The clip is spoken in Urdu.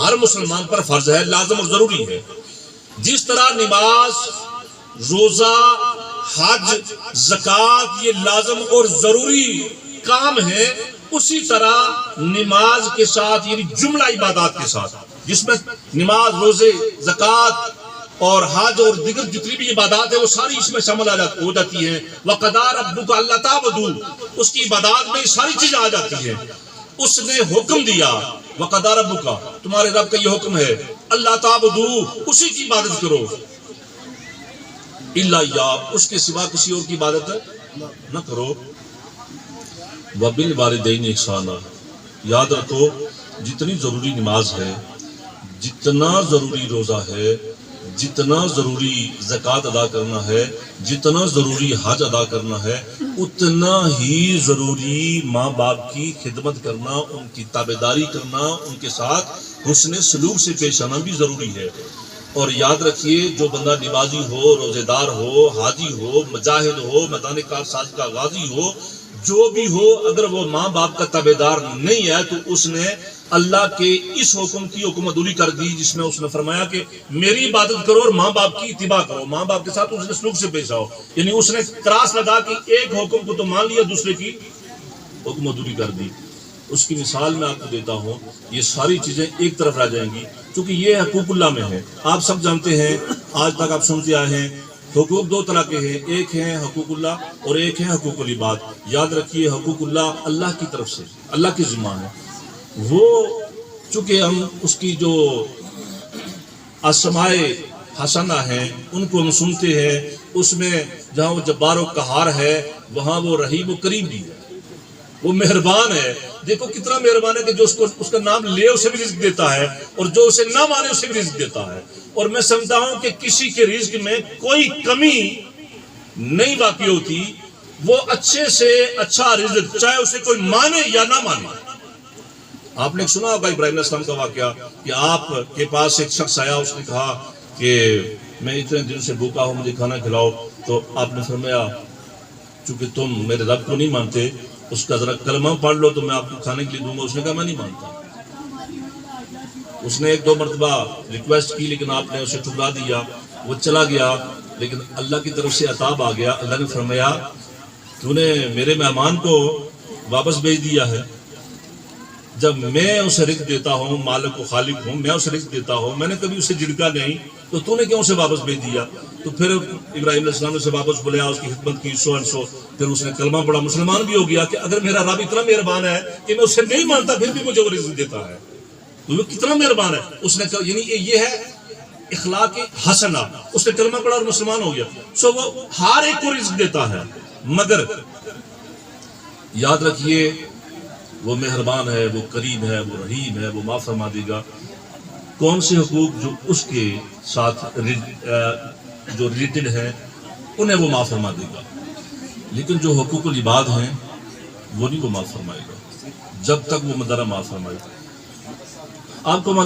ہر مسلمان پر فرض ہے، لازم اور ضروری ہے۔ جس طرح نماز، روزہ، حج، زکوٰۃ یہ لازم اور ضروری کام ہے، اسی طرح نماز کے ساتھ یعنی جملہ عبادات کے ساتھ، جس میں نماز، روزے، زکوٰۃ اور حج اور دیگر جتنی بھی عبادات ہیں وہ ساری اس میں شامل ہو جاتی ہیں۔ وَقَضَىٰ رَبُّكَ أَلَّا تَعْبُدُوا، اس کی عبادات میں ساری چیزیں آ جاتی ہیں۔ اس نے حکم دیا، وَقَضَىٰ رَبُّكَ، تمہارے رب کا یہ حکم ہے، اللہ تعبدوا، اسی کی عبادت کرو، الا اياه، اس کے سوا کسی اور کی عبادت نہ کرو۔ وَبِالْوَالِدَيْنِ إِحْسَانًا، یاد رکھو جتنی ضروری نماز ہے، جتنا ضروری روزہ ہے، جتنا ضروری زکوٰۃ ادا کرنا ہے، جتنا ضروری حج ادا کرنا ہے، اتنا ہی ضروری ماں باپ کی خدمت کرنا، ان کی تابعداری کرنا، ان کے ساتھ حسن سلوک سے پیش آنا بھی ضروری ہے۔ اور یاد رکھیے جو بندہ نمازی ہو، روزے دار ہو، حاجی ہو، مجاہد ہو، میدان کارساز کا غازی ہو، جو بھی ہو، اگر وہ ماں باپ کا تابعدار نہیں ہے تو اس نے اللہ کے اس حکم کی حکم ادوری کر دی، جس میں اس نے فرمایا کہ میری عبادت کرو اور ماں باپ کی اتباع کرو، ماں باپ کے ساتھ اس نے سلوک سے پیش آؤ۔ یعنی اس نے تراس لگا کہ ایک حکم کو تو مان لیا، دوسرے کی حکم ادوری کر دی۔ اس کی مثال میں آپ کو دیتا ہوں، یہ ساری چیزیں ایک طرف رہ جائیں گی کیونکہ یہ حقوق اللہ میں ہے۔ آپ سب جانتے ہیں، آج تک آپ سنتے آئے ہیں، حقوق دو طرح کے ہیں، ایک ہیں حقوق اللہ اور ایک ہیں حقوق العباد۔ یاد رکھیے حقوق اللہ اللہ کی طرف سے، اللہ کی ذمہ ہے، وہ چونکہ ہم اس کی جو اسمائے حسنہ ہیں ان کو ہم سنتے ہیں، اس میں جہاں وہ جبار و قہار ہے وہاں وہ رحیم و کریم بھی ہے، وہ مہربان ہے۔ دیکھو کتنا مہربان ہے کہ جو اس کا نام لے اسے بھی رزق دیتا ہے، اور جو اسے نہ مانے اسے بھی رزق دیتا ہے۔ اور میں سمجھتا ہوں کہ کسی کے رزق میں کوئی کمی نہیں واقع ہوتی، وہ اچھے سے اچھا رزق چاہے اسے کوئی مانے یا نہ مانے۔ آپ نے سنا ہوگا ابراہیم علیہ السلام کا واقعہ کہ آپ کے پاس ایک شخص آیا، اس نے کہا کہ میں اتنے دن سے بھوکا ہوں، مجھے کھانا کھلاؤ۔ تو آپ نے فرمایا چونکہ تم میرے رب کو نہیں مانتے، اس کا ذرا کلمہ پڑھ لو تو میں آپ کو کھانے کے لیے دوں گا۔ اس نے کہا میں نہیں مانتا۔ اس نے ایک دو مرتبہ ریکویسٹ کی لیکن آپ نے اسے ٹھکرا دیا، وہ چلا گیا۔ لیکن اللہ کی طرف سے عطاب آ گیا، اللہ نے فرمایا تو نے میرے مہمان کو واپس بھیج دیا ہے۔ جب میں اسے رزق دیتا ہوں، مالک و خالق ہوں، میں اسے رزق دیتا ہوں، میں نے کبھی اسے جھڑکا نہیں، تو تو نے کیوں اسے واپس بھیج دیا؟ تو پھر ابراہیم علیہ السلام نے اسے واپس بلایا، اس کی خدمت کی، سو اینڈ سو، پھر اس نے کلمہ پڑھا، مسلمان بھی ہو گیا کہ اگر میرا رب اتنا مہربان ہے کہ میں اسے نہیں مانتا پھر بھی مجھے وہ رزق دیتا ہے تو وہ کتنا مہربان ہے۔ اس نے کہا یعنی یہ ہے اخلاق حسنہ، اس نے کلمہ پڑھا اور مسلمان ہو گیا۔ سو وہ ہر ایک کو رزق دیتا ہے، مگر یاد رکھیے وہ مہربان ہے، وہ کریم ہے، وہ رحیم ہے، وہ معاف فرما دے گا۔ کون سے حقوق جو اس کے ساتھ جو ریلیٹڈ ہیں انہیں وہ معاف فرما دے گا، لیکن جو حقوق العباد ہیں وہ نہیں وہ معاف فرمائے گا جب تک وہ مدارہ معاف فرمائے گا۔ آپ کو